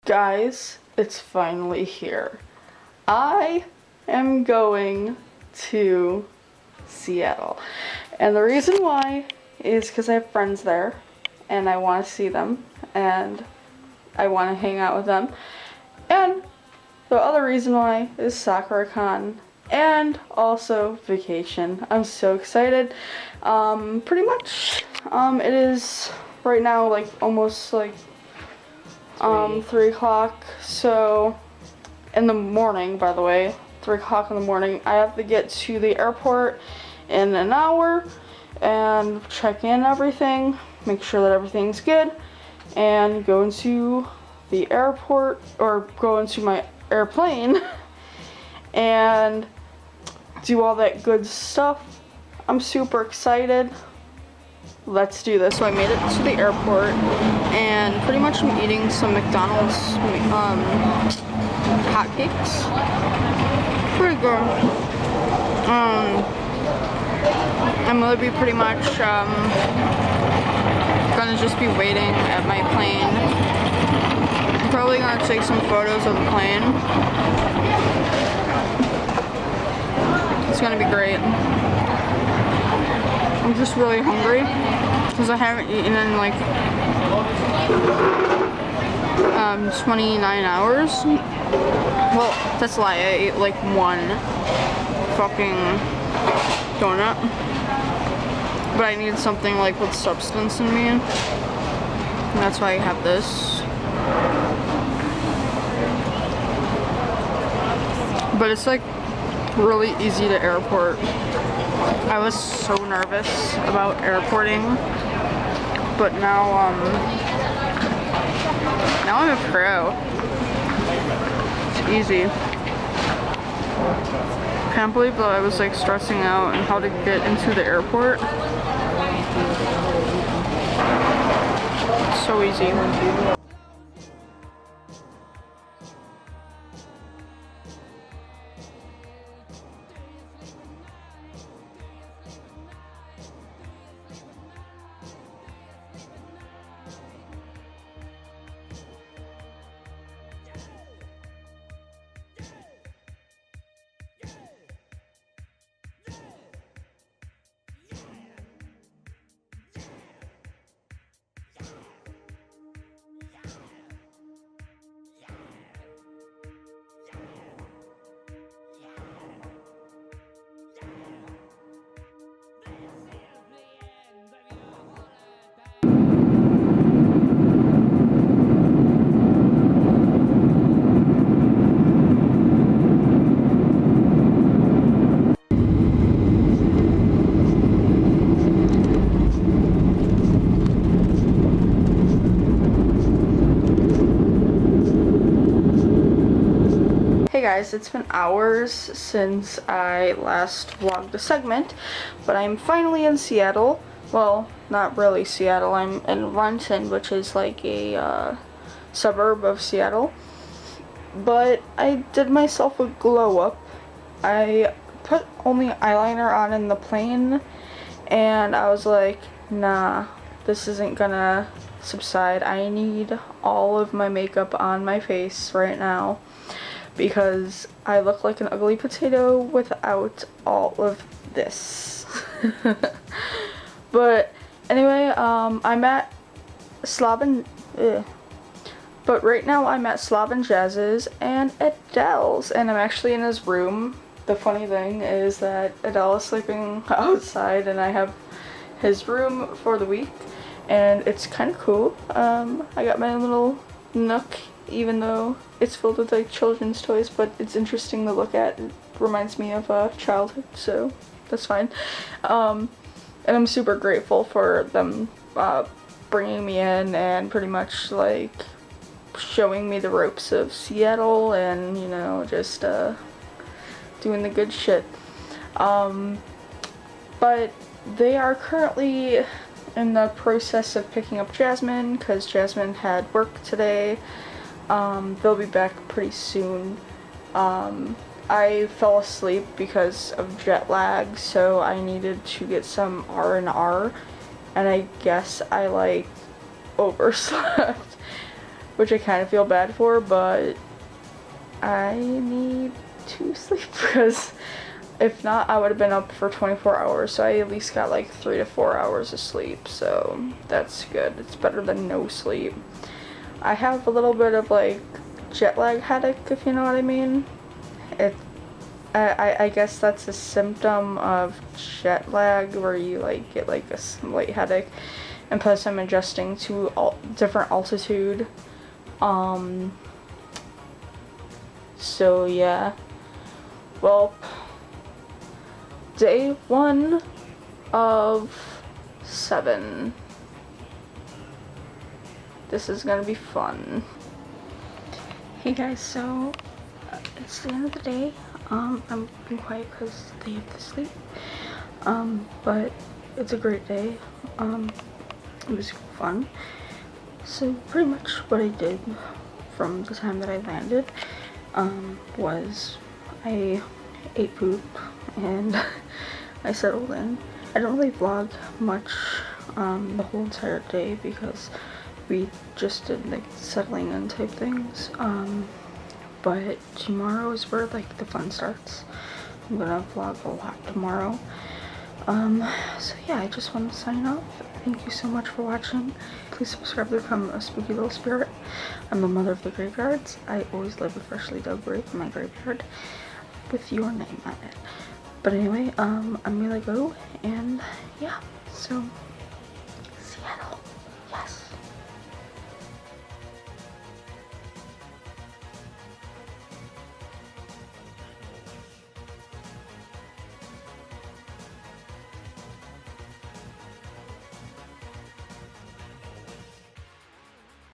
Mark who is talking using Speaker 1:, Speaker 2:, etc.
Speaker 1: Guys, it's finally here. I am going to Seattle. And the reason why is because I have friends there and I want to see them and I want to hang out with them. And the other reason why is SakuraCon and also vacation. I'm so excited. Pretty much, it is right now like almost like 3 o'clock, so in the morning, by the way, 3 o'clock in the morning, I have to get to the airport in an hour and check in everything, make sure that everything's good, and go into the airport, or go into my airplane, and do all that good stuff. I'm super excited. Let's do this. So I made it to the airport and pretty much I'm eating some McDonald's hotcakes. Pretty good. I'm gonna be pretty much gonna just be waiting at my plane. I'm probably gonna take some photos of the plane. It's gonna be great. I'm just really hungry because I haven't eaten in like 29 hours. Well, that's a lie. I ate like one fucking donut, but I need something like with substance in me, and that's why I have this. But it's like really easy to airport. I was so nervous about airporting, but now I'm a pro. It's easy. Can't believe that I was like stressing out on how to get into the airport. It's so easy. Hey guys, it's been hours since I last vlogged a segment, but I'm finally in Seattle. Well, not really Seattle, I'm in Renton, which is like a suburb of Seattle. But I did myself a glow up. I put only eyeliner on in the plane, and I was like, nah, this isn't gonna subside. I need all of my makeup on my face right now, because I look like an ugly potato without all of this. But anyway, I'm at but right now I'm at Slav & Jazz's and Adele's, and I'm actually in his room. The funny thing is that Adele is sleeping outside and I have his room for the week, and it's kind of cool. I got my little nook, even though it's filled with like children's toys, but it's interesting to look at. It reminds me of childhood, so that's fine. And I'm super grateful for them bringing me in and pretty much like showing me the ropes of Seattle and, you know, just doing the good shit. But they are currently in the process of picking up Jasmine because Jasmine had work today. They'll be back pretty soon. I fell asleep because of jet lag, so I needed to get some R&R, and I guess I like overslept. which I kind of feel bad for, but I need to sleep because if not, I would have been up for 24 hours, so I at least got like 3 to 4 hours of sleep, so that's good. It's better than no sleep. I have a little bit of like jet lag headache, if you know what I mean. I guess that's a symptom of jet lag where you like get like a slight headache, and plus I'm adjusting to different altitude. So yeah, well, day 1 of 7. This is gonna be fun. Hey guys, so it's the end of the day. I'm being quiet because they have to sleep. But it's a great day. It was fun. So pretty much what I did from the time that I landed, was I ate poop and I settled in. I don't really vlog much, the whole entire day because we just did like settling in type things. But tomorrow is where like the fun starts. I'm gonna vlog a lot tomorrow. So yeah, I just want to sign off. Thank you so much for watching. Please subscribe to become a spooky little spirit. I'm the mother of the graveyards. I always live a freshly dug grave in my graveyard with your name on it. But anyway, I'm gonna go, and yeah, so